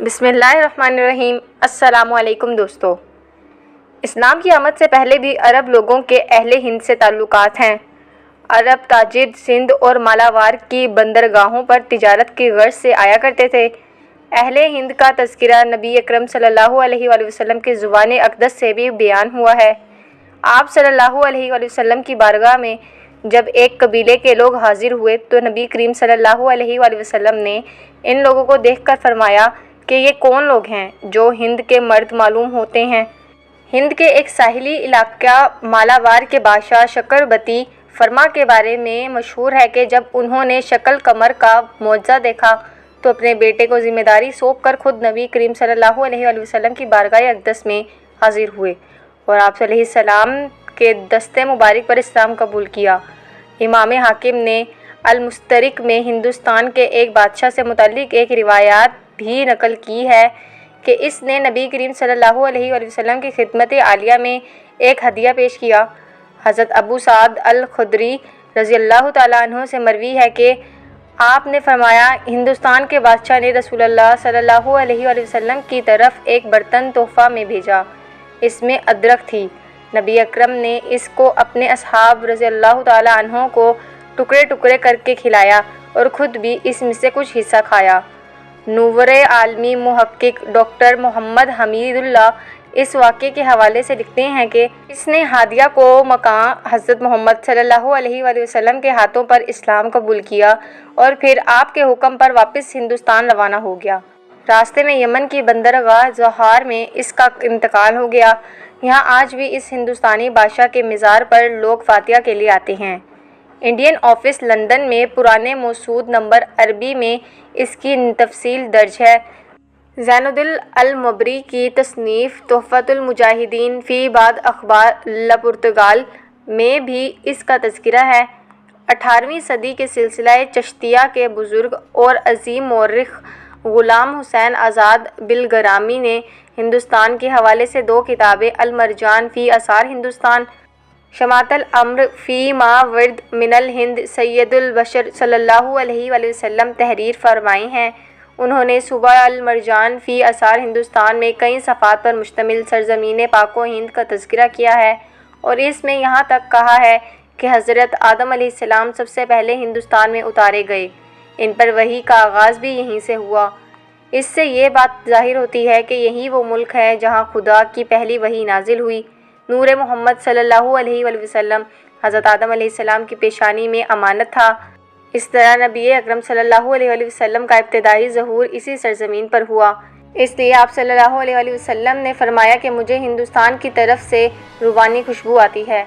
بسم اللہ الرحمن الرحیم۔ السلام علیکم دوستو۔ اسلام کی آمد سے پہلے بھی عرب لوگوں کے اہل ہند سے تعلقات ہیں۔ عرب تاجر سندھ اور مالاوار کی بندرگاہوں پر تجارت کی غرض سے آیا کرتے تھے۔ اہل ہند کا تذکرہ نبی اکرم صلی اللہ علیہ وآلہ وسلم کی زبان اقدس سے بھی بیان ہوا ہے۔ آپ صلی اللہ علیہ وآلہ وسلم کی بارگاہ میں جب ایک قبیلے کے لوگ حاضر ہوئے تو نبی کریم صلی اللہ علیہ وآلہ وسلم نے ان لوگوں کو دیکھ کر فرمایا کہ یہ کون لوگ ہیں جو ہند کے مرد معلوم ہوتے ہیں۔ ہند کے ایک ساحلی علاقہ مالاوار کے بادشاہ چکربرتی فرما کے بارے میں مشہور ہے کہ جب انہوں نے شکل قمر کا معجزہ دیکھا تو اپنے بیٹے کو ذمہ داری سونپ کر خود نبی کریم صلی اللہ علیہ وآلہ وسلم کی بارگاہ اقدس میں حاضر ہوئے اور آپ علیہ السلام کے دستے مبارک پر اسلام قبول کیا۔ امام حاکم نے المستدرک میں ہندوستان کے ایک بادشاہ سے متعلق ایک روایات بھی نقل کی ہے کہ اس نے نبی کریم صلی اللہ علیہ وآلہ وسلم کی خدمت عالیہ میں ایک ہدیہ پیش کیا۔ حضرت ابو سعد الخدری رضی اللہ تعالیٰ عنہ سے مروی ہے کہ آپ نے فرمایا، ہندوستان کے بادشاہ نے رسول اللہ صلی اللہ علیہ وآلہ وسلم کی طرف ایک برتن تحفہ میں بھیجا، اس میں ادرک تھی۔ نبی اکرم نے اس کو اپنے اصحاب رضی اللہ تعالیٰ عنہ کو ٹکڑے ٹکڑے کر کے کھلایا اور خود بھی اس میں سے کچھ حصہ کھایا۔ نور عالمی محقق ڈاکٹر محمد حمید اللہ اس واقعے کے حوالے سے لکھتے ہیں کہ اس نے ہادیہ کو مکان حضرت محمد صلی اللہ علیہ وآلہ وسلم کے ہاتھوں پر اسلام قبول کیا اور پھر آپ کے حکم پر واپس ہندوستان روانہ ہو گیا۔ راستے میں یمن کی بندرگاہ ظہار میں اس کا انتقال ہو گیا۔ یہاں آج بھی اس ہندوستانی بادشاہ کے مزار پر لوگ فاتحہ کے لیے آتے ہیں۔ انڈین آفس لندن میں پرانے مسعود نمبر عربی میں اس کی تفصیل درج ہے۔ زین الدین المبری کی تصنیف تحفۃ المجاہدین فی بعض اخبار الپرتگال میں بھی اس کا تذکرہ ہے۔ 18ویں صدی کے سلسلہ چشتیہ کے بزرگ اور عظیم مورخ غلام حسین آزاد بلگرامی نے ہندوستان کے حوالے سے 2 کتابیں المرجان فی آثار ہندوستان، شماعت الامر فی ما ورد من الہند سید البشر صلی اللہ علیہ وآلہ وسلم تحریر فرمائی ہیں۔ انہوں نے صوبہ المرجان فی آثار ہندوستان میں کئی صفحات پر مشتمل سرزمین پاک و ہند کا تذکرہ کیا ہے اور اس میں یہاں تک کہا ہے کہ حضرت آدم علیہ السلام سب سے پہلے ہندوستان میں اتارے گئے، ان پر وحی کا آغاز بھی یہیں سے ہوا۔ اس سے یہ بات ظاہر ہوتی ہے کہ یہی وہ ملک ہے جہاں خدا کی پہلی وحی نازل ہوئی۔ نور محمد صلی اللہ علیہ وآلہ وسلم حضرت آدم علیہ السلام کی پیشانی میں امانت تھا۔ اس طرح نبی اکرم صلی اللہ علیہ وآلہ وسلم کا ابتدائی ظہور اسی سرزمین پر ہوا۔ اس لیے آپ صلی اللہ علیہ وآلہ وسلم نے فرمایا کہ مجھے ہندوستان کی طرف سے روحانی خوشبو آتی ہے۔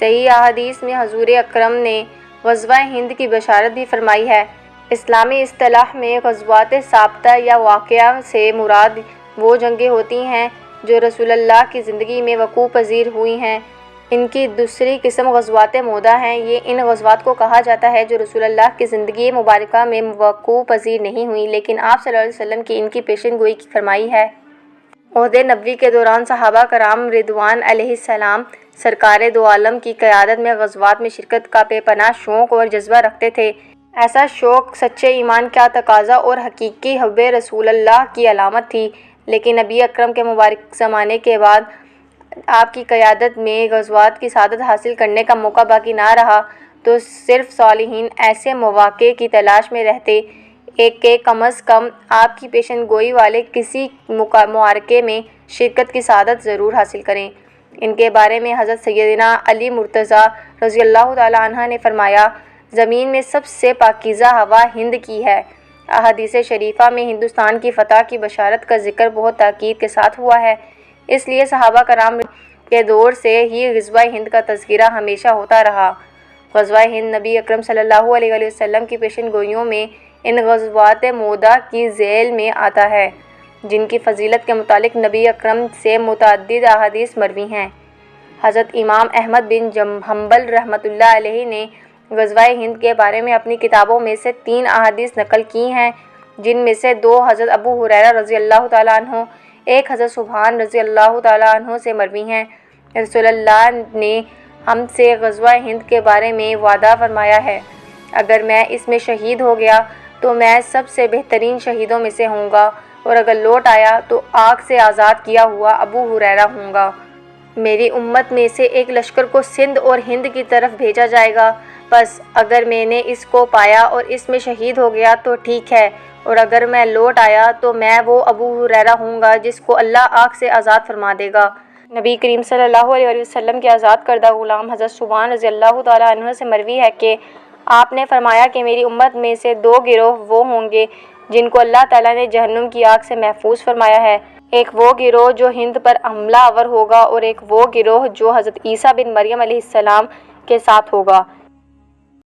صحیح احادیث میں حضور اکرم نے غزوہ ہند کی بشارت بھی فرمائی ہے۔ اسلامی اصطلاح میں غزوات ثابتہ یا واقعہ سے مراد وہ جنگیں ہوتی ہیں جو رسول اللہ کی زندگی میں وقوع پذیر ہوئی ہیں۔ ان کی دوسری قسم غزوات مودہ ہیں۔ یہ ان غزوات کو کہا جاتا ہے جو رسول اللہ کی زندگی مبارکہ میں وقوع پذیر نہیں ہوئی لیکن آپ صلی اللہ علیہ وسلم کی ان کی پیشن گوئی فرمائی ہے۔ عہد نبوی کے دوران صحابہ کرام رضوان علیہ السلام سرکار دو عالم کی قیادت میں غزوات میں شرکت کا بے پناہ شوق اور جذبہ رکھتے تھے۔ ایسا شوق سچے ایمان کا تقاضا اور حقیقی حب رسول اللہ کی علامت تھی، لیکن نبی اکرم کے مبارک زمانے کے بعد آپ کی قیادت میں غزوات کی سعادت حاصل کرنے کا موقع باقی نہ رہا تو صرف صالحین ایسے مواقع کی تلاش میں رہتے ایک کہ کم از کم آپ کی پیشن گوئی والے کسی معرکے میں شرکت کی سعادت ضرور حاصل کریں۔ ان کے بارے میں حضرت سیدنا علی مرتضیٰ رضی اللہ تعالیٰ عنہ نے فرمایا، زمین میں سب سے پاکیزہ ہوا ہند کی ہے۔ احادیث شریفہ میں ہندوستان کی فتح کی بشارت کا ذکر بہت تاکید کے ساتھ ہوا ہے، اس لیے صحابہ کرام کے دور سے ہی غزوہ ہند کا تذکرہ ہمیشہ ہوتا رہا۔ غزوہ ہند نبی اکرم صلی اللہ علیہ وآلہ وسلم کی پیشن گوئیوں میں ان غزوات مودہ کی ذیل میں آتا ہے جن کی فضیلت کے متعلق نبی اکرم سے متعدد احادیث مروی ہیں۔ حضرت امام احمد بن حنبل رحمۃ اللہ علیہ نے غزوہ ہند کے بارے میں اپنی کتابوں میں سے 3 احادیث نقل کی ہیں، جن میں سے 2 حضرت ابو ہریرہ رضی اللہ تعالیٰ عنہ، ایک حضرت سبحان رضی اللہ تعالیٰ عنہ سے مروی ہیں۔ رسول اللہ نے ہم سے غزوہ ہند کے بارے میں وعدہ فرمایا ہے، اگر میں اس میں شہید ہو گیا تو میں سب سے بہترین شہیدوں میں سے ہوں گا اور اگر لوٹ آیا تو آگ سے آزاد کیا ہوا ابو ہریرہ ہوں گا۔ میری امت میں سے ایک لشکر کو سندھ اور ہند کی طرف بھیجا جائے گا، بس اگر میں نے اس کو پایا اور اس میں شہید ہو گیا تو ٹھیک ہے، اور اگر میں لوٹ آیا تو میں وہ ابو ہریرہ ہوں گا جس کو اللہ آگ سے آزاد فرما دے گا۔ نبی کریم صلی اللہ علیہ وسلم کے آزاد کردہ غلام حضرت ثوبان رضی اللہ تعالیٰ عنہ سے مروی ہے کہ آپ نے فرمایا کہ میری امت میں سے دو گروہ وہ ہوں گے جن کو اللہ تعالیٰ نے جہنم کی آگ سے محفوظ فرمایا ہے، ایک وہ گروہ جو ہند پر حملہ آور ہوگا اور ایک وہ گروہ جو حضرت عیسیٰ بن مریم علیہ السلام کے ساتھ ہوگا۔